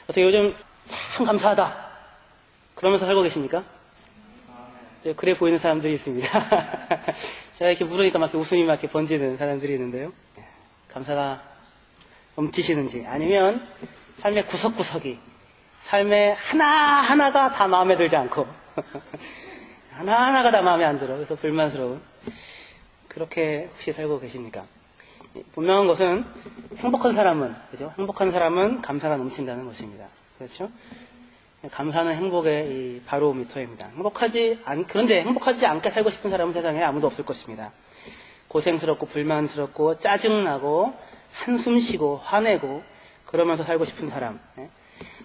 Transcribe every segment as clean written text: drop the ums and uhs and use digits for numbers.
어떻게 요즘 참 감사하다 그러면서 살고 계십니까? 그래 보이는 사람들이 있습니다. 제가 이렇게 물으니까 막 이렇게 웃음이 막 이렇게 번지는 사람들이 있는데요. 감사가 넘치시는지, 아니면 삶의 구석구석이, 삶의 하나하나가 다 마음에 들지 않고 하나하나가 다 마음에 안 들어, 그래서 불만스러운, 그렇게 혹시 살고 계십니까? 분명한 것은 행복한 사람은, 그죠? 행복한 사람은 감사가 넘친다는 것입니다. 그렇죠? 감사는 행복의 이 바로미터입니다. 그런데 행복하지 않게 살고 싶은 사람은 세상에 아무도 없을 것입니다. 고생스럽고 불만스럽고 짜증나고 한숨 쉬고 화내고 그러면서 살고 싶은 사람.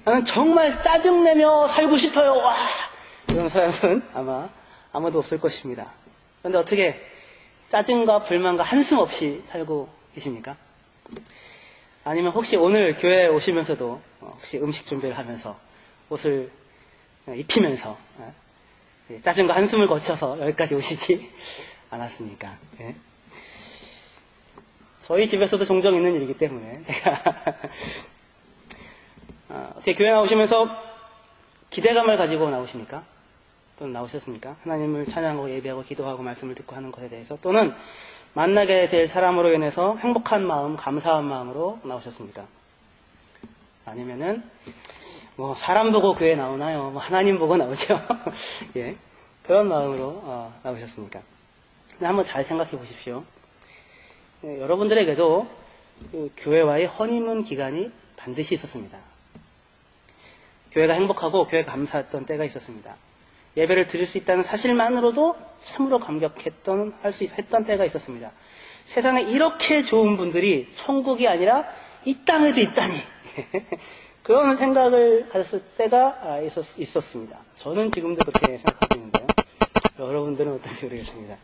나는 정말 짜증내며 살고 싶어요. 와! 이런 사람은 아마 아무도 없을 것입니다. 그런데 어떻게 짜증과 불만과 한숨 없이 살고 계십니까? 아니면 혹시 오늘 교회에 오시면서도 혹시 음식 준비를 하면서 옷을 입히면서 짜증과 한숨을 거쳐서 여기까지 오시지 않았습니까? 네. 저희 집에서도 종종 있는 일이기 때문에 제가 어떻게 교회 나오시면서 기대감을 가지고 나오십니까? 또는 나오셨습니까? 하나님을 찬양하고 예배하고 기도하고 말씀을 듣고 하는 것에 대해서, 또는 만나게 될 사람으로 인해서 행복한 마음, 감사한 마음으로 나오셨습니까? 아니면은 뭐 사람 보고 교회 나오나요? 뭐 하나님 보고 나오죠. 예, 그런 마음으로 나오셨습니까? 근데 한번 잘 생각해 보십시오. 여러분들에게도 그 교회와의 허니문 기간이 반드시 있었습니다. 교회가 행복하고 교회가 감사했던 때가 있었습니다. 예배를 드릴 수 있다는 사실만으로도 참으로 감격했던, 할 수 했던 때가 있었습니다. 세상에 이렇게 좋은 분들이 천국이 아니라 이 땅에도 있다니. 그런 생각을 가졌을 때가 있었습니다. 저는 지금도 그렇게 생각하고 있는데요. 여러분들은 어떤지 모르겠습니다.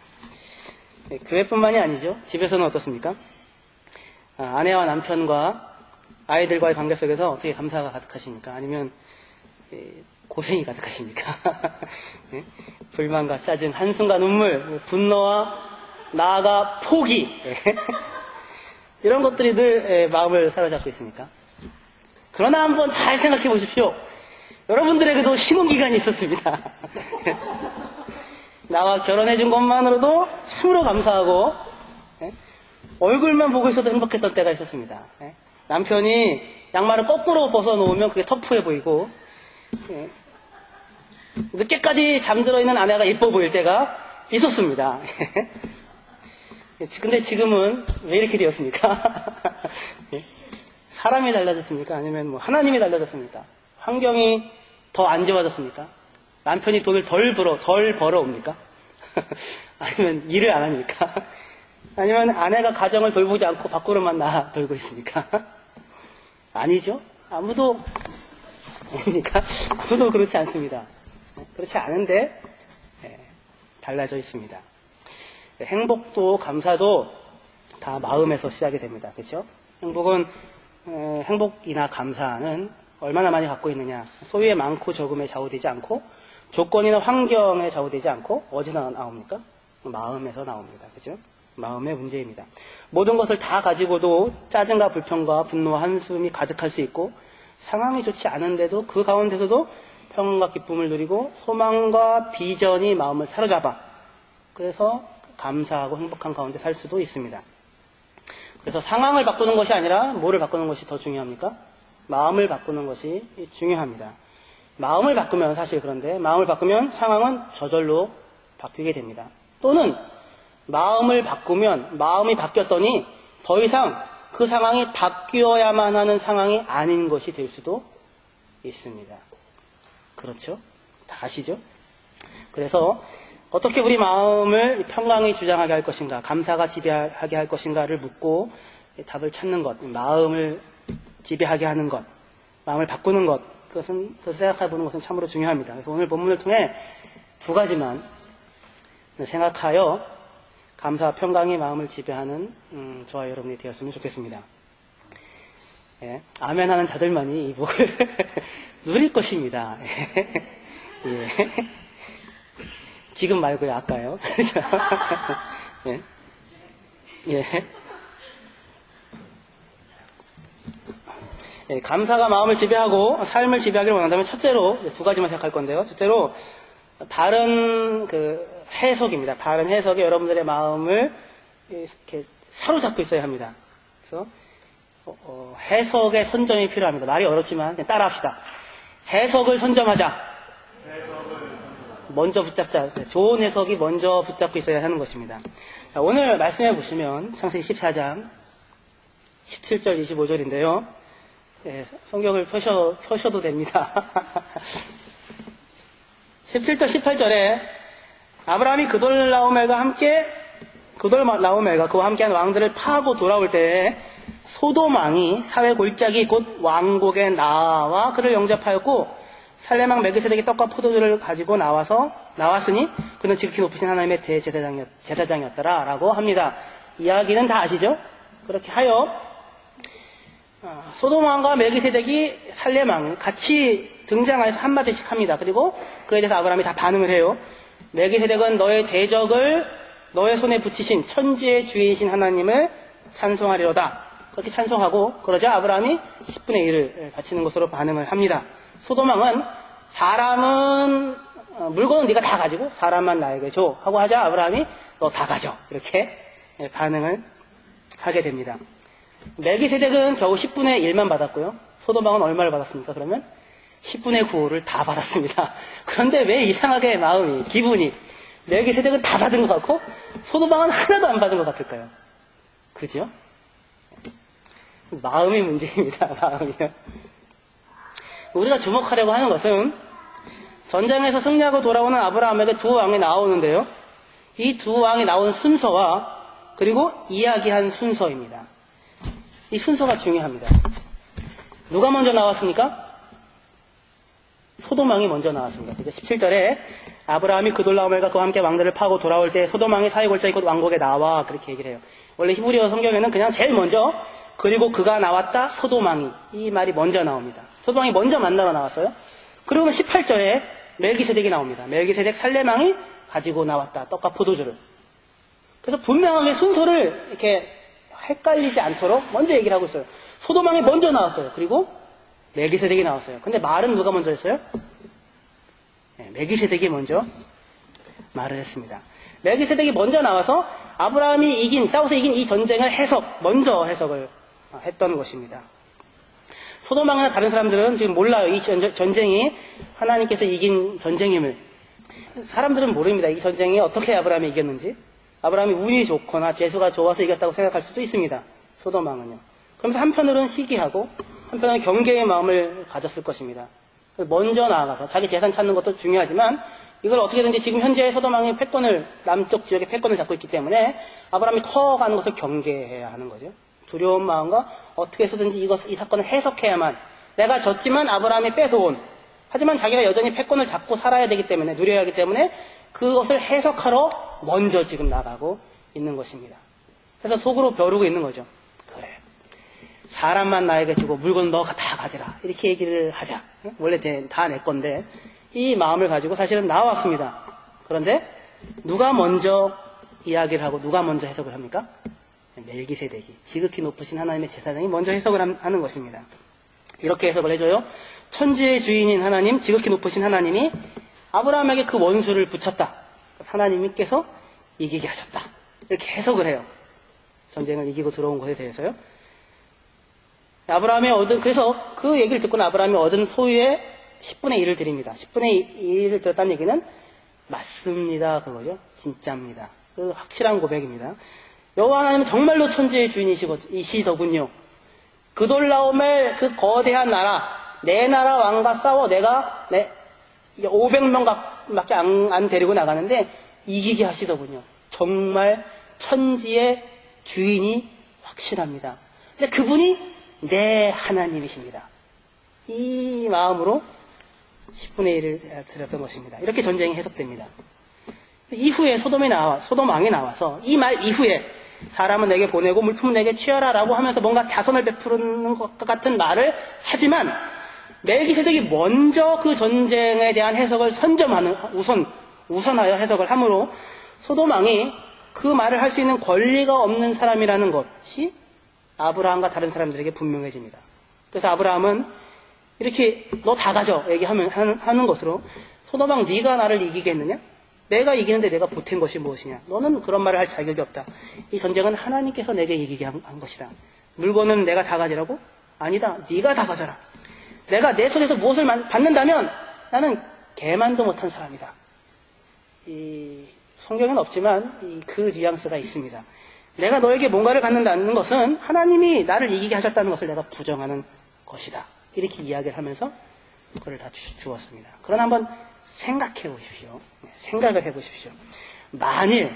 교회뿐만이 아니죠. 집에서는 어떻습니까? 아내와 남편과 아이들과의 관계 속에서 어떻게 감사가 가득하십니까? 아니면 고생이 가득하십니까? 네? 불만과 짜증, 한숨과 눈물, 분노와 나아가 포기, 이런 것들이 늘 마음을 사로잡고 있습니까? 그러나 한번 잘 생각해 보십시오. 여러분들에게도 신혼기간이 있었습니다. 나와 결혼해 준 것만으로도 참으로 감사하고 얼굴만 보고 있어도 행복했던 때가 있었습니다. 남편이 양말을 거꾸로 벗어놓으면 그게 터프해 보이고, 늦게까지 잠들어 있는 아내가 예뻐 보일 때가 있었습니다. 근데 지금은 왜 이렇게 되었습니까? 사람이 달라졌습니까? 아니면 뭐 하나님이 달라졌습니까? 환경이 더 안 좋아졌습니까? 남편이 돈을 덜 벌어옵니까? 아니면 일을 안 합니까? 아니면 아내가 가정을 돌보지 않고 밖으로만 나가 돌고 있습니까? 아니죠? 아무도 그렇지 않습니다. 그렇지 않은데 달라져 있습니다. 행복도 감사도 다 마음에서 시작이 됩니다. 그렇죠? 행복이나 감사는 얼마나 많이 갖고 있느냐, 소유의 많고 적음에 좌우되지 않고 조건이나 환경에 좌우되지 않고 어디서 나옵니까? 마음에서 나옵니다. 그렇죠? 마음의 문제입니다. 모든 것을 다 가지고도 짜증과 불평과 분노와 한숨이 가득할 수 있고, 상황이 좋지 않은데도 그 가운데서도 평안과 기쁨을 누리고 소망과 비전이 마음을 사로잡아 그래서 감사하고 행복한 가운데 살 수도 있습니다. 그래서 상황을 바꾸는 것이 아니라 뭐를 바꾸는 것이 더 중요합니까? 마음을 바꾸는 것이 중요합니다. 마음을 바꾸면, 사실 그런데 마음을 바꾸면 상황은 저절로 바뀌게 됩니다. 또는 마음을 바꾸면 마음이 바뀌었더니 더 이상 그 상황이 바뀌어야만 하는 상황이 아닌 것이 될 수도 있습니다. 그렇죠? 다 아시죠? 그래서 어떻게 우리 마음을 평강이 주장하게 할 것인가, 감사가 지배하게 할 것인가를 묻고 답을 찾는 것, 마음을 지배하게 하는 것, 마음을 바꾸는 것, 그것을 생각해보는 것은 참으로 중요합니다. 그래서 오늘 본문을 통해 두 가지만 생각하여 감사와 평강이 마음을 지배하는 저와 여러분이 되었으면 좋겠습니다. 예, 아멘 하는 자들만이 이 복을 누릴 것입니다. 예. 지금 말고요, 아까요. 예. 예. 예, 감사가 마음을 지배하고 삶을 지배하기를 원한다면 첫째로 두 가지만 생각할 건데요. 첫째로 바른 해석입니다. 바른 해석이 여러분들의 마음을 이렇게 사로잡고 있어야 합니다. 그래서 해석의 선점이 필요합니다. 말이 어렵지만 그냥 따라합시다. 해석을 선점하자. 먼저 붙잡자. 좋은 해석이 먼저 붙잡고 있어야 하는 것입니다. 자, 오늘 말씀해 보시면 창세기 14장 17절 25절인데요. 예, 성경을 펴셔도 됩니다. 17절 18절에 아브라함이 그돌라오멜과 그와 함께한 왕들을 파하고 돌아올 때에 소돔 왕이 사회 골짜기 곧 왕국의 나와 그를 영접하였고 살레망 멜기세덱이 떡과 포도주를 가지고 나왔으니 그는 지극히 높으신 하나님의 대제사장이었더라 라고 합니다. 이야기는 다 아시죠? 그렇게 하여 소돔 왕과 멜기세덱이 살레망 같이 등장해서 한마디씩 합니다. 그리고 그에 대해서 아브라함이 다 반응을 해요. 멜기세덱은 너의 대적을 너의 손에 붙이신 천지의 주인이신 하나님을 찬송하리로다. 그렇게 찬송하고 그러자 아브라함이 10분의 1을 바치는 것으로 반응을 합니다. 소돔 왕은 물건은 네가 다 가지고 사람만 나에게 줘 하고 하자 아브라함이 너 다 가져 이렇게 반응을 하게 됩니다. 멜기세덱은 겨우 10분의 1만 받았고요. 소돔 왕은 얼마를 받았습니까? 그러면 10분의 9를 다 받았습니다. 그런데 왜 이상하게 기분이 멜기세덱은 다 받은 것 같고 소돔 왕은 하나도 안 받은 것 같을까요? 그죠? 마음이 문제입니다. 마음이요. 우리가 주목하려고 하는 것은 전쟁에서 승리하고 돌아오는 아브라함에게 두 왕이 나오는데요. 이 두 왕이 나온 순서와 그리고 이야기한 순서입니다. 이 순서가 중요합니다. 누가 먼저 나왔습니까? 소돔 왕이 먼저 나왔습니다. 그래서 17절에 아브라함이 그돌라오멜과 그와 함께 왕들을 파고 돌아올 때 소돔 왕이 사회 골짜기 곧 왕국에 나와 그렇게 얘기를 해요. 원래 히브리어 성경에는 그냥 제일 먼저 그리고 그가 나왔다 소돔 왕이 이 말이 먼저 나옵니다. 소돔 왕이 먼저 만나러 나왔어요. 그리고는 18절에 멜기세덱이 나옵니다. 멜기세덱 살레망이 가지고 나왔다 떡과 포도주를. 그래서 분명하게 순서를 이렇게 헷갈리지 않도록 먼저 얘기를 하고 있어요. 소돔 왕이 먼저 나왔어요. 그리고 멜기세덱이 나왔어요. 근데 말은 누가 먼저 했어요? 네, 멜기세덱이 먼저 말을 했습니다. 멜기세덱이 먼저 나와서 아브라함이 싸워서 이긴 이 전쟁을 먼저 해석을 했던 것입니다. 소돔 왕이나 다른 사람들은 지금 몰라요. 이 전쟁이 하나님께서 이긴 전쟁임을. 사람들은 모릅니다. 이 전쟁이 어떻게 아브라함이 이겼는지. 아브라함이 운이 좋거나 재수가 좋아서 이겼다고 생각할 수도 있습니다. 소돔 왕은요. 그러면서 한편으로는 시기하고 한편으로는 경계의 마음을 가졌을 것입니다. 먼저 나아가서 자기 재산 찾는 것도 중요하지만 이걸 어떻게든지 지금 현재 소돔 왕이 남쪽 지역의 패권을 잡고 있기 때문에 아브라함이 커가는 것을 경계해야 하는 거죠. 두려운 마음과 어떻게 해서든지 이 사건을 해석해야만 내가 졌지만 아브라함이 뺏어온 하지만 자기가 여전히 패권을 잡고 살아야 되기 때문에 누려야 하기 때문에 그것을 해석하러 먼저 지금 나가고 있는 것입니다. 그래서 속으로 벼르고 있는 거죠. 그래. 사람만 나에게 주고 물건 너가 다 가져라. 이렇게 얘기를 하자. 원래 다 내 건데 이 마음을 가지고 사실은 나왔습니다. 그런데 누가 먼저 이야기를 하고 누가 먼저 해석을 합니까? 멜기세덱이 지극히 높으신 하나님의 제사장이 먼저 해석을 하는 것입니다. 이렇게 해석을 해줘요. 천지의 주인인 하나님, 지극히 높으신 하나님이 아브라함에게 그 원수를 붙였다. 하나님께서 이기게 하셨다. 이렇게 해석을 해요. 전쟁을 이기고 들어온 것에 대해서요. 그래서 그 얘기를 듣고는 아브라함이 얻은 소유의 10분의 1을 드립니다. 10분의 1을 들었다는 얘기는 맞습니다. 그거죠. 진짜입니다. 그 확실한 고백입니다. 여호와 하나님은 정말로 천지의 주인이시더군요. 그돌라오멜 그 거대한 나라, 내 나라 왕과 싸워 내가 500명밖에 안 데리고 나가는데 이기게 하시더군요. 정말 천지의 주인이 확실합니다. 근데 그분이 내 하나님이십니다. 이 마음으로 10분의 1을 드렸던 것입니다. 이렇게 전쟁이 해석됩니다. 이후에 소돔 왕이 나와서 이 말 이후에 사람은 내게 보내고 물품은 내게 취하라 라고 하면서 뭔가 자선을 베푸는 것 같은 말을 하지만 멜기세덱이 먼저 그 전쟁에 대한 해석을 우선하여 해석을 함으로 소돔 왕이 그 말을 할 수 있는 권리가 없는 사람이라는 것이 아브라함과 다른 사람들에게 분명해집니다. 그래서 아브라함은 이렇게 너 다 가져 하는 것으로 소돔왕 네가 나를 이기겠느냐? 내가 이기는데 내가 보탠 것이 무엇이냐? 너는 그런 말을 할 자격이 없다. 이 전쟁은 하나님께서 내게 이기게 한 것이다. 물건은 내가 다 가지라고? 아니다. 네가 다 가져라. 내가 내 손에서 무엇을 받는다면 나는 개만도 못한 사람이다. 이 성경에는 없지만 그 뉘앙스가 있습니다. 내가 너에게 뭔가를 갖는다는 것은 하나님이 나를 이기게 하셨다는 것을 내가 부정하는 것이다. 이렇게 이야기를 하면서 그걸 다 주었습니다. 그러나 한번 생각해 보십시오. 생각을 해 보십시오. 만일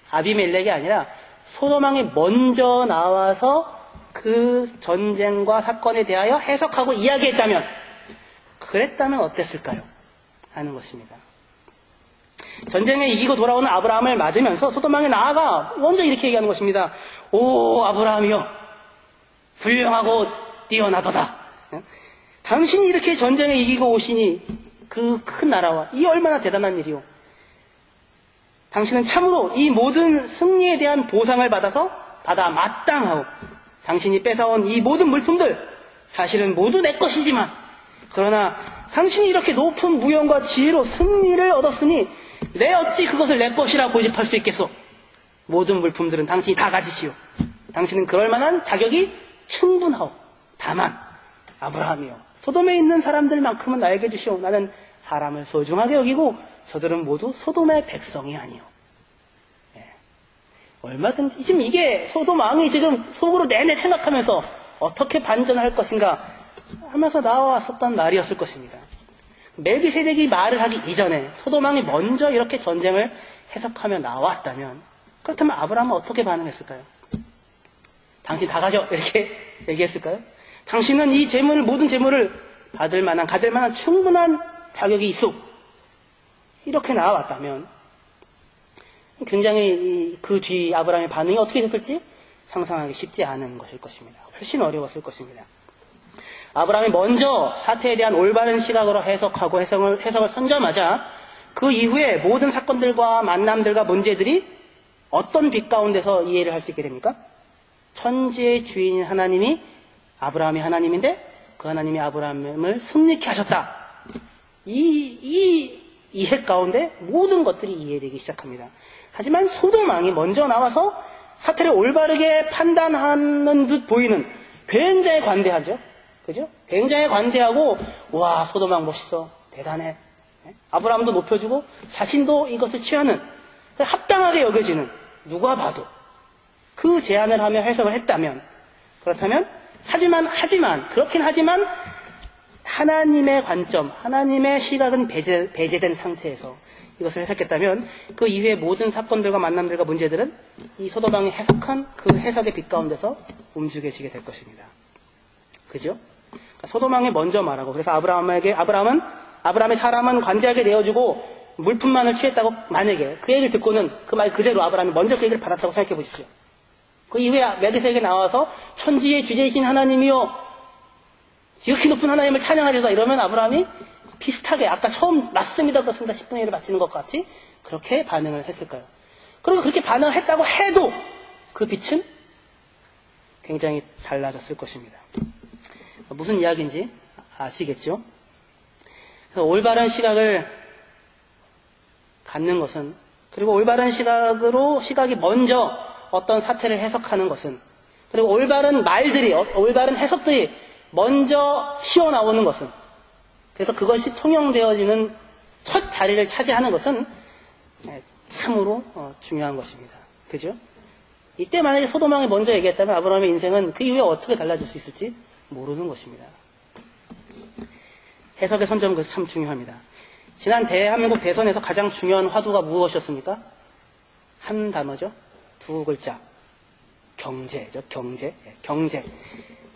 아비멜렉이 아니라 소돔왕이 먼저 나와서 그 전쟁과 사건에 대하여 해석하고 이야기했다면, 그랬다면 어땠을까요? 하는 것입니다. 전쟁에 이기고 돌아오는 아브라함을 맞으면서 소돔왕이 나아가 먼저 이렇게 얘기하는 것입니다. 오 아브라함이여, 훌륭하고 뛰어나도다. 당신이 이렇게 전쟁에 이기고 오시니 그 큰 나라와 이 얼마나 대단한 일이오. 당신은 참으로 이 모든 승리에 대한 보상을 받아 마땅하오. 당신이 뺏어온 이 모든 물품들 사실은 모두 내 것이지만, 그러나 당신이 이렇게 높은 무용과 지혜로 승리를 얻었으니 내 어찌 그것을 내 것이라 고집할 수 있겠소. 모든 물품들은 당신이 다 가지시오. 당신은 그럴 만한 자격이 충분하오. 다만 아브라함이요, 소돔에 있는 사람들만큼은 나에게 주시오. 나는 사람을 소중하게 여기고 저들은 모두 소돔의 백성이 아니오. 얼마든지 지금 이게 소돔 왕이 지금 속으로 내내 생각하면서 어떻게 반전할 것인가 하면서 나왔었던 말이었을 것입니다. 멜기세덱이 말을 하기 이전에 소돔 왕이 먼저 이렇게 전쟁을 해석하며 나왔다면, 그렇다면 아브라함은 어떻게 반응했을까요? 당신 다 가져 이렇게 얘기했을까요? 당신은 이 재물을, 모든 재물을 가질 만한 충분한 자격이 있어. 이렇게 나왔다면 굉장히 그 뒤 아브라함의 반응이 어떻게 됐을지 상상하기 쉽지 않은 것일 것입니다. 훨씬 어려웠을 것입니다. 아브라함이 먼저 사태에 대한 올바른 시각으로 해석하고 해석을 선점하자 그 이후에 모든 사건들과 만남들과 문제들이 어떤 빛 가운데서 이해를 할 수 있게 됩니까? 천지의 주인인 하나님이 아브라함이 하나님인데 그 하나님이 아브라함을 승리케 하셨다. 이 이해 가운데 모든 것들이 이해되기 시작합니다. 하지만 소돔 왕이 먼저 나와서 사태를 올바르게 판단하는 듯 보이는, 굉장히 관대하죠. 그죠? 굉장히 관대하고, 와, 소돔 왕 멋있어. 대단해. 아브라함도 높여주고 자신도 이것을 취하는, 합당하게 여겨지는, 누가 봐도 그 제안을 하며 해석을 했다면, 그렇다면 그렇긴 하지만 하나님의 관점, 하나님의 시각은 배제된 상태에서 이것을 해석했다면 그 이후의 모든 사건들과 만남들과 문제들은 이 소돔 왕이 해석한 그 해석의 빛 가운데서 움직여지게 될 것입니다. 그죠? 그러니까 소돔 왕이 먼저 말하고, 그래서 아브라함의 사람은 관대하게 내어주고 물품만을 취했다고, 만약에 그 얘기를 듣고는 그 말 그대로 아브라함이 먼저 그 얘기를 받았다고 생각해 보십시오. 그 이후에 멜기세덱에 나와서 천지의 주제이신 하나님이요, 지극히 높은 하나님을 찬양하리다 이러면 아브라함이 비슷하게 아까 처음 맞습니다 10분의 1을 바치는 것 같이 그렇게 반응을 했을까요? 그리고 그렇게 반응을 했다고 해도 그 빛은 굉장히 달라졌을 것입니다. 무슨 이야기인지 아시겠죠? 그래서 올바른 시각을 갖는 것은, 그리고 올바른 시각이 먼저 어떤 사태를 해석하는 것은, 그리고 올바른 말들이, 올바른 해석들이 먼저 튀어나오는 것은, 그래서 그것이 통용되어지는 첫 자리를 차지하는 것은 참으로 중요한 것입니다. 그죠? 이때 만약에 소돔 왕이 먼저 얘기했다면 아브라함의 인생은 그 이후에 어떻게 달라질 수 있을지 모르는 것입니다. 해석의 선점, 그것이 참 중요합니다. 지난 대한민국 대선에서 가장 중요한 화두가 무엇이었습니까? 한 단어죠. 두 글자. 경제죠. 경제.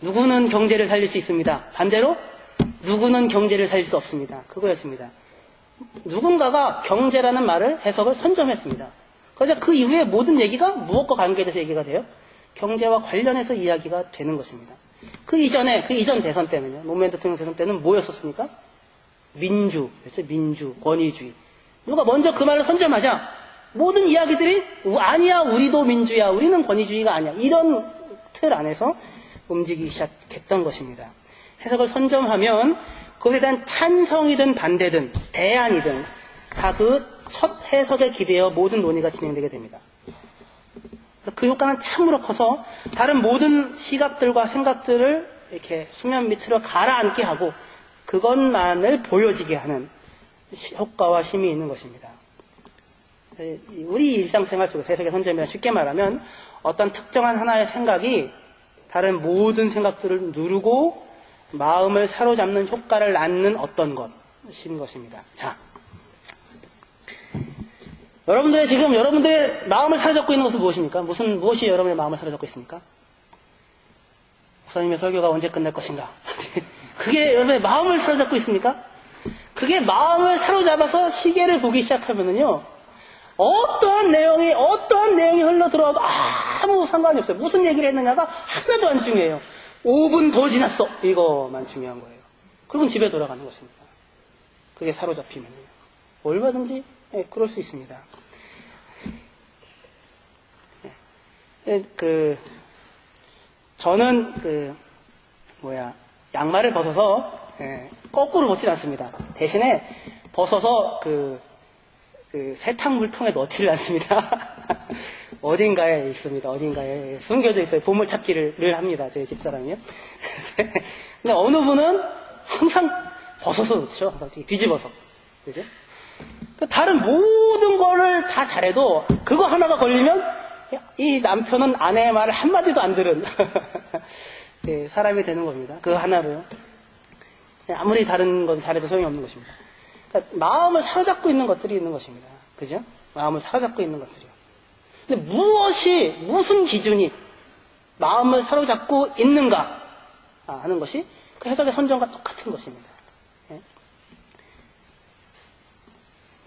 누구는 경제를 살릴 수 있습니다. 반대로 누구는 경제를 살릴 수 없습니다. 그거였습니다. 누군가가 경제라는 말을, 해석을 선점했습니다. 그래서 그 이후에 모든 얘기가 무엇과 관계돼서 얘기가 돼요? 경제와 관련해서 이야기가 되는 것입니다. 그 이전 대선 때는요, 노무현 대통령 대선 때는 뭐였었습니까? 민주, 권위주의. 누가 먼저 그 말을 선점하자 모든 이야기들이 아니야, 우리도 민주야, 우리는 권위주의가 아니야, 이런 틀 안에서 움직이기 시작했던 것입니다. 해석을 선점하면 그것에 대한 찬성이든 반대든 대안이든 다 그 첫 해석에 기대어 모든 논의가 진행되게 됩니다. 그 효과는 참으로 커서 다른 모든 시각들과 생각들을 이렇게 수면 밑으로 가라앉게 하고 그것만을 보여지게 하는 효과와 힘이 있는 것입니다. 우리 일상생활 속에서 해석의 선점이란 쉽게 말하면 어떤 특정한 하나의 생각이 다른 모든 생각들을 누르고 마음을 사로잡는 효과를 낳는 어떤 것인 것입니다. 자, 여러분들의 마음을 사로잡고 있는 것은 무엇입니까? 무엇이 여러분의 마음을 사로잡고 있습니까? 목사님의 설교가 언제 끝날 것인가? 그게 여러분의 마음을 사로잡고 있습니까? 그게 마음을 사로잡아서 시계를 보기 시작하면은요, 어떠한 내용이 흘러 들어와도 아무 상관이 없어요. 무슨 얘기를 했느냐가 하나도 안 중요해요. 5분 더 지났어. 이거만 중요한 거예요. 그리고 집에 돌아가는 것입니다. 그게 사로잡히면요. 얼마든지 그럴 수 있습니다. 저는 양말을 벗어서 거꾸로 벗진 않습니다. 대신에 벗어서 세탁물통에 넣지를 않습니다. 어딘가에 있습니다. 어딘가에 숨겨져 있어요. 보물찾기를 합니다. 저희 집사람이요. 근데 어느 분은 항상 벗어서 넣죠. 항상 뒤집어서. 그죠? 다른 모든 거를 다 잘해도 그거 하나가 걸리면 이 남편은 아내의 말을 한마디도 안 들은 사람이 되는 겁니다. 그거 하나로요. 아무리 다른 건 잘해도 소용이 없는 것입니다. 그러니까 마음을 사로잡고 있는 것들이 있는 것입니다. 그죠? 마음을 사로잡고 있는 것들이요. 근데 무슨 기준이 마음을 사로잡고 있는가 하는 것이 그 해석의 선정과 똑같은 것입니다.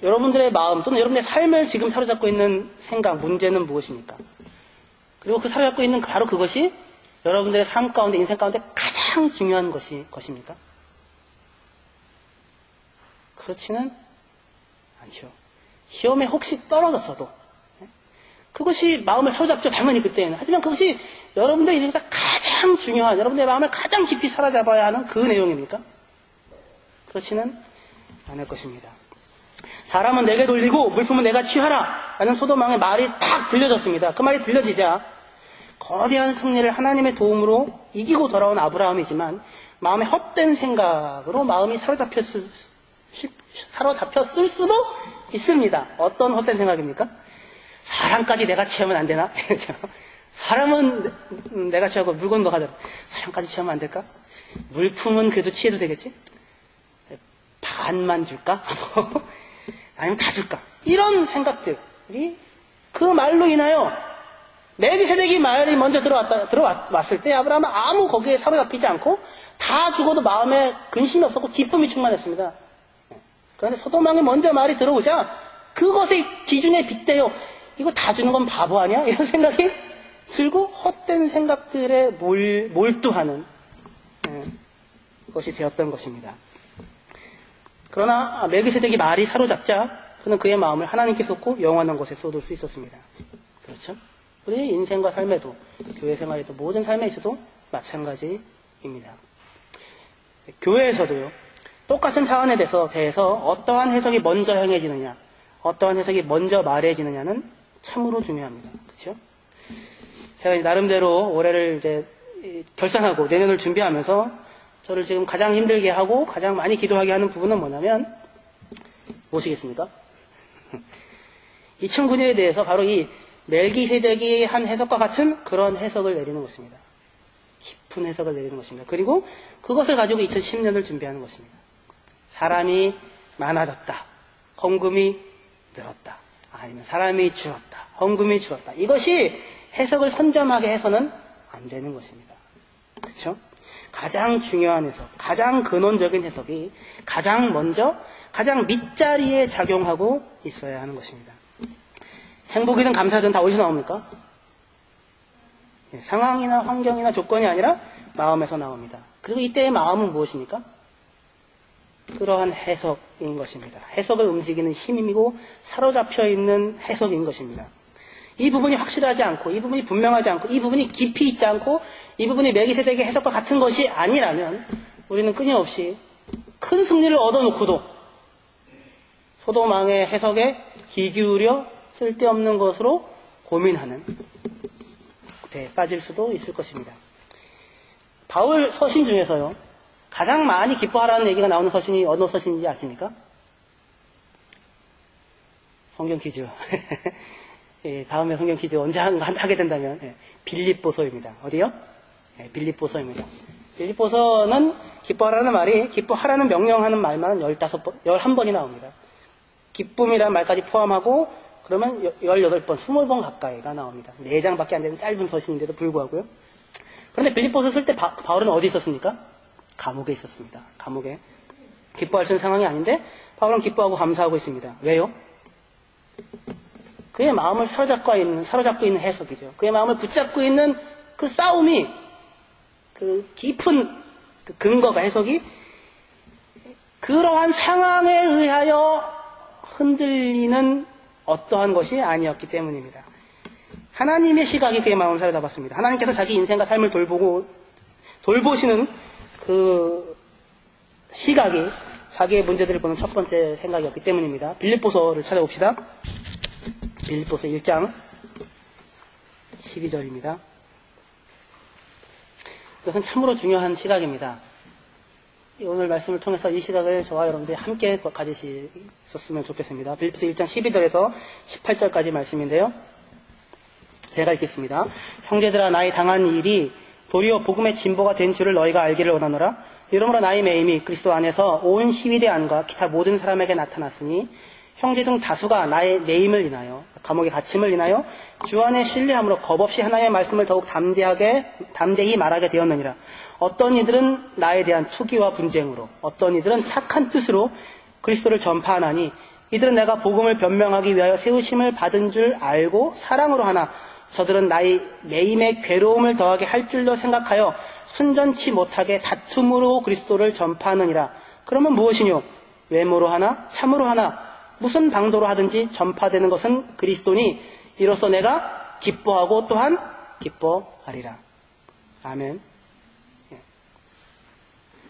여러분들의 마음 또는 여러분의 삶을 지금 사로잡고 있는 생각, 문제는 무엇입니까? 그리고 그 사로잡고 있는 바로 그것이 여러분들의 삶 가운데, 인생 가운데 가장 중요한 것입니까? 그렇지는 않죠. 시험에 혹시 떨어졌어도 그것이 마음을 사로잡죠. 당연히 그때는. 하지만 그것이 여러분들의 인생에서 가장 중요한, 여러분들의 마음을 가장 깊이 사로잡아야 하는 그 내용입니까? 그렇지는 않을 것입니다. 사람은 내게 돌리고 물품은 내가 취하라 라는 소돔왕의 말이 딱 들려졌습니다. 그 말이 들려지자 거대한 승리를 하나님의 도움으로 이기고 돌아온 아브라함이지만 마음의 헛된 생각으로 마음이 사로잡혔을 수도 있습니다. 어떤 헛된 생각입니까? 사람까지 내가 취하면 안 되나? 사람은 내가 취하고 물건도 가져라. 사람까지 취하면 안 될까? 물품은 그래도 취해도 되겠지? 반만 줄까? 아니면 다 줄까? 이런 생각들이 그 말로 인하여 멜기세덱이 말이 먼저 들어왔을 때 아브라함은 아무 거기에 사로잡히지 않고 다 죽어도 마음에 근심이 없었고 기쁨이 충만했습니다. 그런데 소돔왕이 먼저 말이 들어오자 그것의 기준에 빗대요. 이거 다 주는 건 바보 아니야? 이런 생각이 들고 헛된 생각들에 몰두하는 것이 되었던 것입니다. 그러나 멜기세덱이 말이 사로잡자 그는 그의 마음을 하나님께 쏟고 영원한 곳에 쏟을 수 있었습니다. 그렇죠? 우리 인생과 삶에도, 교회 생활에도, 모든 삶에 있어도 마찬가지입니다. 교회에서도요, 똑같은 사안에 대해서 어떠한 해석이 먼저 행해지느냐, 어떠한 해석이 먼저 말해지느냐는 참으로 중요합니다. 그렇죠? 제가 나름대로 올해를 이제 결산하고 내년을 준비하면서 저를 지금 가장 힘들게 하고 가장 많이 기도하게 하는 부분은 뭐냐면 무엇이겠습니까? 이 친구녀에 대해서 바로 이 멜기세덱이 한 해석과 같은 그런 해석을 내리는 것입니다. 깊은 해석을 내리는 것입니다. 그리고 그것을 가지고 2010년을 준비하는 것입니다. 사람이 많아졌다. 헌금이 늘었다. 아니면 사람이 줄었다. 헌금이 줄었다. 이것이 해석을 선점하게 해서는 안 되는 것입니다. 그렇죠? 가장 중요한 해석, 가장 근원적인 해석이 가장 먼저, 가장 밑자리에 작용하고 있어야 하는 것입니다. 행복이든 감사든 다 어디서 나옵니까? 상황이나 환경이나 조건이 아니라 마음에서 나옵니다. 그리고 이때의 마음은 무엇입니까? 그러한 해석인 것입니다. 해석을 움직이는 힘이고 사로잡혀 있는 해석인 것입니다. 이 부분이 확실하지 않고, 이 부분이 분명하지 않고, 이 부분이 깊이 있지 않고, 이 부분이 멜기세덱의 해석과 같은 것이 아니라면 우리는 끊임없이 큰 승리를 얻어놓고도 소돔 왕의 해석에 귀 기울여 쓸데없는 것으로 고민하는 데 빠질 수도 있을 것입니다. 바울 서신 중에서요, 가장 많이 기뻐하라는 얘기가 나오는 서신이 어느 서신인지 아십니까? 성경 퀴즈. 예, 다음에 성경 퀴즈 언제 하게 된다면, 예, 빌립보서입니다. 어디요? 예, 빌립보서입니다. 빌립보서는 기뻐하라는 말이, 기뻐하라는 명령하는 말만 11번이 나옵니다. 기쁨이라는 말까지 포함하고, 그러면 18번, 20번 가까이가 나옵니다. 4장밖에 안 되는 짧은 서신인데도 불구하고요. 그런데 빌립보서 쓸 때 바울은 어디 있었습니까? 감옥에 있었습니다. 감옥에. 기뻐할 수 있는 상황이 아닌데 바울은 기뻐하고 감사하고 있습니다. 왜요? 그의 마음을 사로잡고 있는 해석이죠. 그의 마음을 붙잡고 있는 그 싸움이, 그 깊은 그 근거가, 해석이 그러한 상황에 의하여 흔들리는 어떠한 것이 아니었기 때문입니다. 하나님의 시각이 그의 마음을 사로잡았습니다. 하나님께서 자기 인생과 삶을 돌보시는 그 시각이 자기의 문제들을 보는 첫 번째 생각이었기 때문입니다. 빌립보서를 찾아봅시다. 빌립보서 1장 12절입니다. 이것은 참으로 중요한 시각입니다. 오늘 말씀을 통해서 이 시각을 저와 여러분들이 함께 가지셨으면 좋겠습니다. 빌립보서 1장 12절에서 18절까지 말씀인데요. 제가 읽겠습니다. 형제들아, 나의 당한 일이 도리어 복음의 진보가 된 줄을 너희가 알기를 원하노라. 이러므로 나의 매임이 그리스도 안에서 온 시위대 안과 기타 모든 사람에게 나타났으니 형제 중 다수가 나의 매임을 인하여, 감옥에 갇힘을 인하여 주 안에 신뢰함으로 겁없이 하나님의 말씀을 더욱 담대히 말하게 되었느니라. 어떤 이들은 나에 대한 투기와 분쟁으로, 어떤 이들은 착한 뜻으로 그리스도를 전파하나니 이들은 내가 복음을 변명하기 위하여 세우심을 받은 줄 알고 사랑으로 하나 저들은 나의 매임에 괴로움을 더하게 할 줄로 생각하여 순전치 못하게 다툼으로 그리스도를 전파하느니라. 그러면 무엇이뇨? 외모로 하나 참으로 하나 무슨 방도로 하든지 전파되는 것은 그리스도니 이로써 내가 기뻐하고 또한 기뻐하리라. 아멘.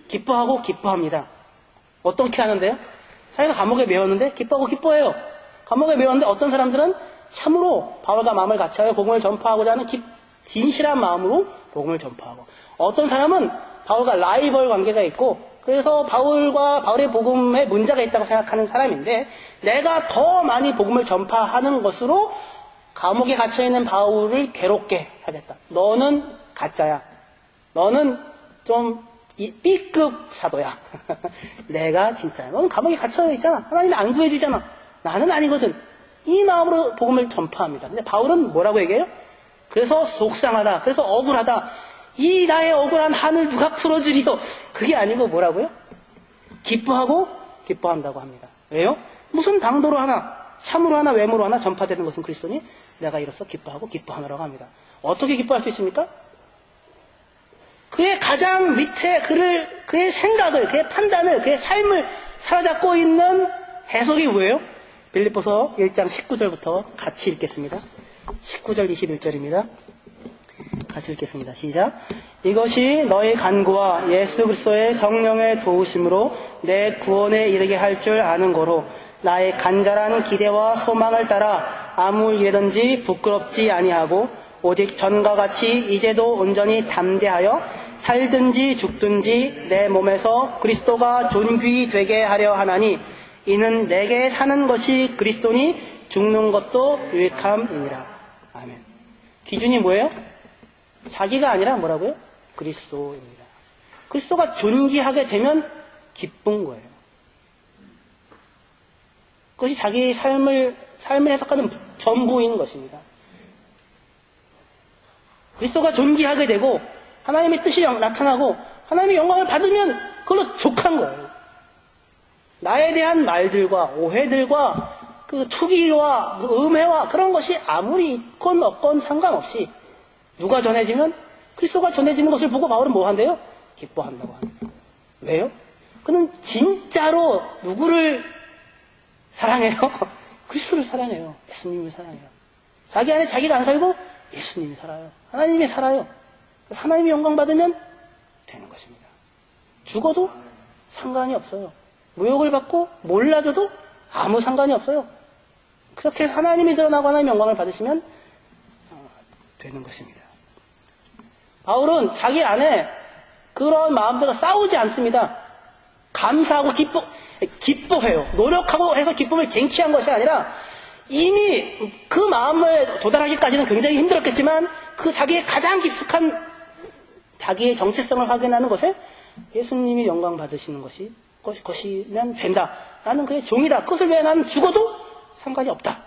기뻐하고 기뻐합니다. 어떻게 하는데요? 자기가 감옥에 매웠는데 기뻐하고 기뻐해요. 감옥에 매웠는데 어떤 사람들은 참으로 바울과 마음을 같이하여 복음을 전파하고자 하는 진실한 마음으로 복음을 전파하고, 어떤 사람은 바울과 라이벌 관계가 있고 그래서 바울의 복음에 문제가 있다고 생각하는 사람인데 내가 더 많이 복음을 전파하는 것으로 감옥에 갇혀있는 바울을 괴롭게 하겠다. 너는 가짜야. 너는 좀 B급 사도야. 내가 진짜야. 너는 감옥에 갇혀있잖아. 하나님이 안 구해주잖아. 나는 아니거든. 이 마음으로 복음을 전파합니다. 근데 바울은 뭐라고 얘기해요? 그래서 속상하다. 그래서 억울하다. 이 나의 억울한 한을 누가 풀어주리요? 그게 아니고 뭐라고요? 기뻐하고 기뻐한다고 합니다. 왜요? 무슨 방도로 하나, 참으로 하나, 외모로 하나 전파되는 것은 그리스도니 내가 이로써 기뻐하고 기뻐하노라고 합니다. 어떻게 기뻐할 수 있습니까? 그의 가장 밑에 그의 생각을, 그의 판단을, 그의 삶을 사로잡고 있는 해석이 뭐예요? 빌립보서 1장 19절부터 같이 읽겠습니다. 19절 21절입니다. 같이 읽겠습니다. 시작. 이것이 너희 간구와 예수 그리스도의 성령의 도우심으로 내 구원에 이르게 할 줄 아는 거로 나의 간절한 기대와 소망을 따라 아무 일에든지 부끄럽지 아니하고 오직 전과 같이 이제도 온전히 담대하여 살든지 죽든지 내 몸에서 그리스도가 존귀 되게 하려 하나니 이는 내게 사는 것이 그리스도니 죽는 것도 유익함이니라. 아멘. 기준이 뭐예요? 자기가 아니라 뭐라고요? 그리스도입니다. 그리스도가 존귀하게 되면 기쁜 거예요. 그것이 자기 삶을 해석하는 전부인 것입니다. 그리스도가 존귀하게 되고 하나님의 뜻이 나타나고 하나님의 영광을 받으면 그걸로 족한 거예요. 나에 대한 말들과 오해들과 그 투기와 음해와 그런 것이 아무리 있건 없건 상관없이 누가 전해지면 그리스도가 전해지는 것을 보고 바울은 뭐 한대요? 기뻐한다고 합니다. 왜요? 그는 진짜로 누구를 사랑해요? 그리스도를 사랑해요. 예수님을 사랑해요. 자기 안에 자기가 안 살고 예수님이 살아요. 하나님이 살아요. 하나님이 영광 받으면 되는 것입니다. 죽어도 상관이 없어요. 모욕을 받고 몰라줘도 아무 상관이 없어요. 그렇게 하나님이 드러나고 하나님의 영광을 받으시면 되는 것입니다. 바울은 자기 안에 그런 마음대로 싸우지 않습니다. 감사하고 기뻐해요. 노력하고 해서 기쁨을 쟁취한 것이 아니라 이미 그 마음을 도달하기까지는 굉장히 힘들었겠지만 그 자기의 가장 깊숙한 자기의 정체성을 확인하는 것에 예수님이 영광 받으시는 것이면 된다. 나는 그의 종이다. 그것을 위해 나는 죽어도 상관이 없다.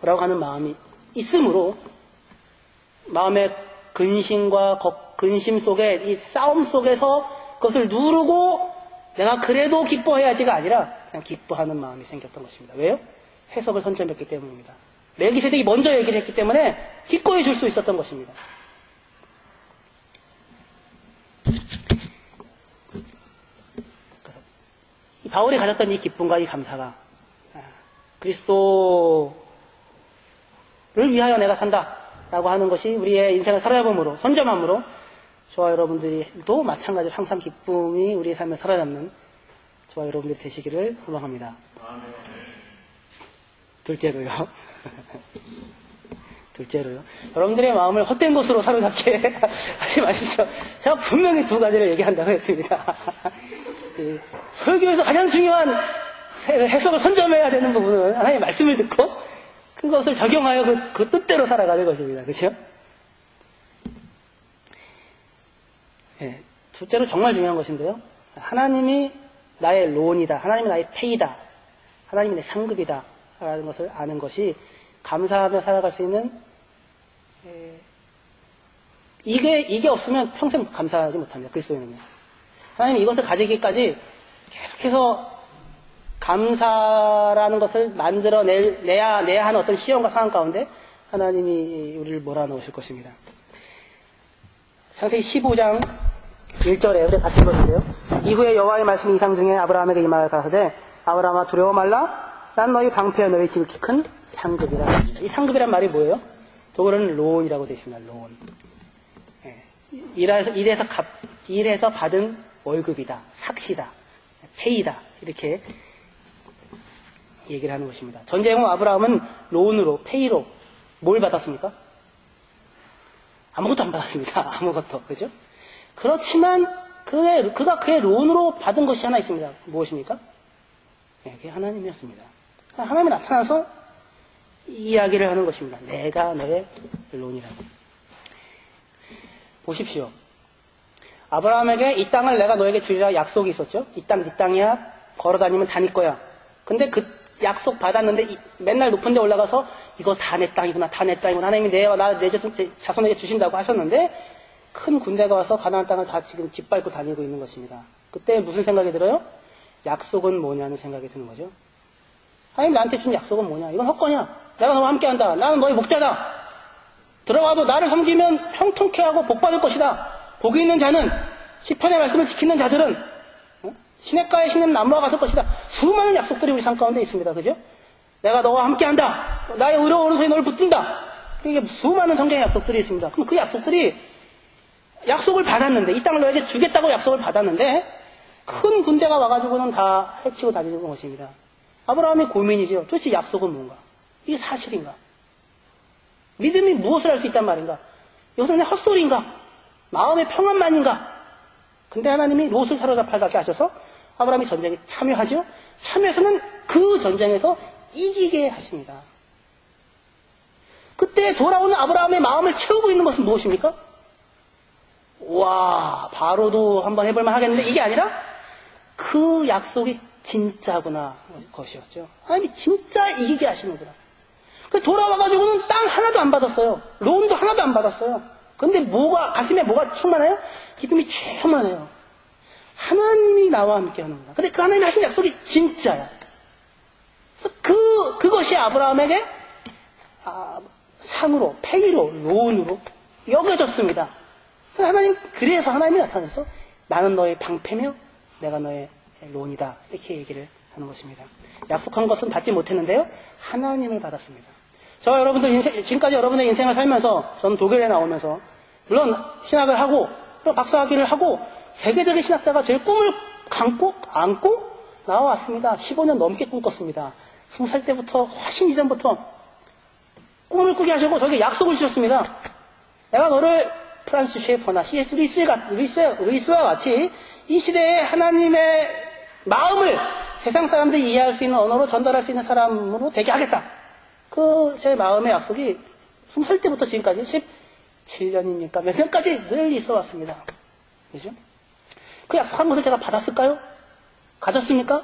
라고 하는 마음이 있으므로 마음의 근심 속에 이 싸움 속에서 그것을 누르고 내가 그래도 기뻐해야지가 아니라 그냥 기뻐하는 마음이 생겼던 것입니다. 왜요? 해석을 선점했기 때문입니다. 멜기세덱이 먼저 얘기를 했기 때문에 기꺼이 줄 수 있었던 것입니다. 바울이 가졌던 이 기쁨과 이 감사가 그리스도를 위하여 내가 산다라고 하는 것이 우리의 인생을 살아봄으로 선점함으로 저와 여러분들도 마찬가지로 항상 기쁨이 우리의 삶을 살아잡는 저와 여러분들이 되시기를 소망합니다. 둘째로요. 여러분들의 마음을 헛된 것으로 사로잡게 하지 마십시오. 제가 분명히 두 가지를 얘기한다고 했습니다. 설교에서 가장 중요한 해석을 선점해야 되는 부분은 하나님의 말씀을 듣고 그것을 적용하여 그 뜻대로 살아가는 것입니다. 그렇죠? 네, 둘째로 정말 중요한 것인데요. 하나님이 나의 론이다. 하나님이 나의 페이다. 하나님이 내 상급이다. 라는 것을 아는 것이 감사하며 살아갈 수 있는 이게 없으면 평생 감사하지 못합니다. 그리스도인은요. 하나님이 이것을 가지기까지 계속해서 감사라는 것을 만들어내야 하는 어떤 시험과 상황 가운데 하나님이 우리를 몰아넣으실 것입니다. 창세기 15장 1절에 우리 같이 읽어주세요. 이후에 여호와의 말씀이 이상 중에 아브라함에게 임하여 가라사대 아브라함아 두려워 말라 난 너희 방패여 너희 지극히 큰 상급이라. 이 상급이란 말이 뭐예요? 독일어는 론이라고 되어 있습니다. 론. 일해서 받은 월급이다. 삭시다. 페이다. 이렇게 얘기를 하는 것입니다. 전쟁 후 아브라함은 론으로, 페이로 뭘 받았습니까? 아무것도 안 받았습니다. 아무것도. 그죠? 그렇지만 그가 그의 론으로 받은 것이 하나 있습니다. 무엇입니까? 그게 하나님이었습니다. 하나님이 나타나서 이야기를 하는 것입니다. 내가 너의 론이라고. 보십시오. 아브라함에게 이 땅을 내가 너에게 주리라 약속이 있었죠. 이 땅 네 땅이야. 걸어다니면 다 네 거야. 근데 그 약속 받았는데 맨날 높은 데 올라가서 이거 다 내 땅이구나. 다 내 땅이구나. 하나님이 내 자손에게 주신다고 하셨는데 큰 군대가 와서 가나안 땅을 다 지금 짓밟고 다니고 있는 것입니다. 그때 무슨 생각이 들어요? 약속은 뭐냐는 생각이 드는 거죠. 하나님 나한테 준 약속은 뭐냐? 이건 헛거냐? 내가 너와 함께한다. 나는 너의 목자다. 들어가도 나를 섬기면 형통케 하고 복받을 것이다. 복이 있는 자는 시편의 말씀을 지키는 자들은 시냇가에 심는 나무와 같을 것이다. 수많은 약속들이 우리 삶 가운데 있습니다. 그죠? 내가 너와 함께한다. 나의 의로운 오른손이 너를 붙든다. 이게 수많은 성경의 약속들이 있습니다. 그럼 그 약속들이 약속을 받았는데 이 땅을 너에게 주겠다고 약속을 받았는데 큰 군대가 와가지고는 다 해치고 다니는 것입니다. 아브라함의 고민이죠. 도대체 약속은 뭔가? 이게 사실인가? 믿음이 무엇을 할 수 있단 말인가? 이것은 그냥 헛소리인가? 마음의 평안만인가? 근데 하나님이 롯을 사로잡아가게 하셔서 아브라함이 전쟁에 참여하죠. 참여해서는 그 전쟁에서 이기게 하십니다. 그때 돌아오는 아브라함의 마음을 채우고 있는 것은 무엇입니까? 와, 바로도 한번 해볼만 하겠는데 이게 아니라 그 약속이 진짜구나 것이었죠. 하나님이 진짜 이기게 하시는구나. 돌아와가지고는 땅 하나도 안 받았어요. 론도 하나도 안 받았어요. 근데 가슴에 뭐가 충만해요? 기쁨이 충만해요. 하나님이 나와 함께 하는구나. 근데 그 하나님이 하신 약속이 진짜야. 그것이 아브라함에게 상으로, 페이로, 론으로 여겨졌습니다. 그래서 하나님이 나타나서 나는 너의 방패며 내가 너의 론이다. 이렇게 얘기를 하는 것입니다. 약속한 것은 받지 못했는데요. 하나님을 받았습니다. 저와 여러분들 지금까지 여러분의 인생을 살면서 저는 독일에 나오면서 물론 신학을 하고 또 박사학위를 하고 세계적인 신학자가 제일 꿈을 안고 나와왔습니다. 15년 넘게 꿈꿨습니다. 20살 때부터 훨씬 이전부터 꿈을 꾸게 하시고 저에게 약속을 주셨습니다. 내가 너를 프란스 셰퍼나 C.S. 루이스와 같이 이 시대에 하나님의 마음을 세상 사람들이 이해할 수 있는 언어로 전달할 수 있는 사람으로 되게 하겠다. 그 제 마음의 약속이 20살 때부터 지금까지 17년입니까? 몇 년까지 늘 있어 왔습니다. 그죠? 그 약속한 것을 제가 받았을까요? 가졌습니까?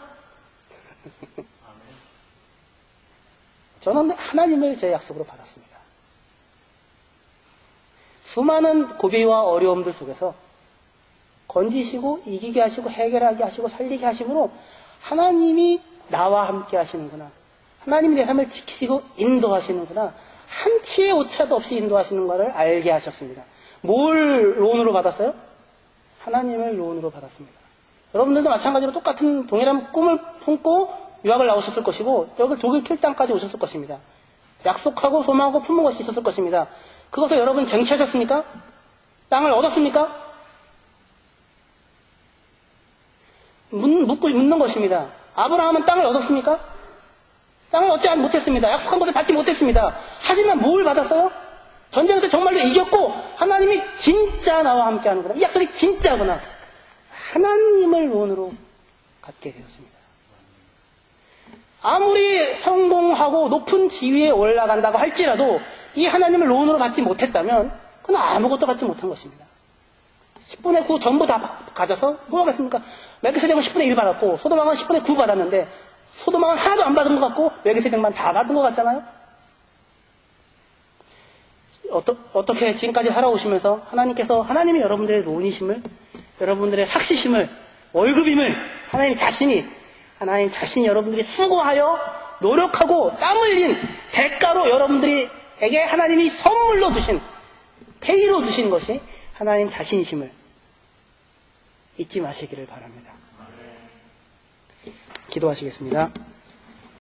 저는 하나님을 제 약속으로 받았습니다. 수많은 고비와 어려움들 속에서 건지시고 이기게 하시고 해결하게 하시고 살리게 하심으로 하나님이 나와 함께 하시는구나. 하나님이 내 삶을 지키시고 인도하시는구나. 한치의 오차도 없이 인도하시는 것을 알게 하셨습니다. 뭘 로운으로 받았어요? 하나님을 로운으로 받았습니다. 여러분들도 마찬가지로 똑같은 동일한 꿈을 품고 유학을 나오셨을 것이고 여기 독일 킬 땅까지 오셨을 것입니다. 약속하고 소망하고 품은 것이 있었을 것입니다. 그것을 여러분 쟁취하셨습니까? 땅을 얻었습니까? 묻는 것입니다. 아브라함은 땅을 얻었습니까? 땅을 얻지 못했습니다. 약속한 것을 받지 못했습니다. 하지만 뭘 받았어요? 전쟁에서 정말로 이겼고 하나님이 진짜 나와 함께 하는구나. 이 약속이 진짜구나. 하나님을 원으로 갖게 되었습니다. 아무리 성공하고 높은 지위에 올라간다고 할지라도 이 하나님을 로운으로 받지 못했다면 그건 아무것도 갖지 못한 것입니다. 10분의 9 전부 다 가져서 뭐 하겠습니까? 멜기세덱은 10분의 1 받았고 소도망은 10분의 9 받았는데 소도망은 하나도 안 받은 것 같고 멜기세덱만 다 받은 것 같잖아요? 어떻게 지금까지 살아오시면서 하나님이 여러분들의 로운이심을, 여러분들의 삭시심을, 월급임을 하나님 자신이 여러분들이 수고하여 노력하고 땀 흘린 대가로 여러분들에게 하나님이 선물로 주신, 페이로 주신 것이 하나님 자신이심을 잊지 마시기를 바랍니다. 기도하시겠습니다.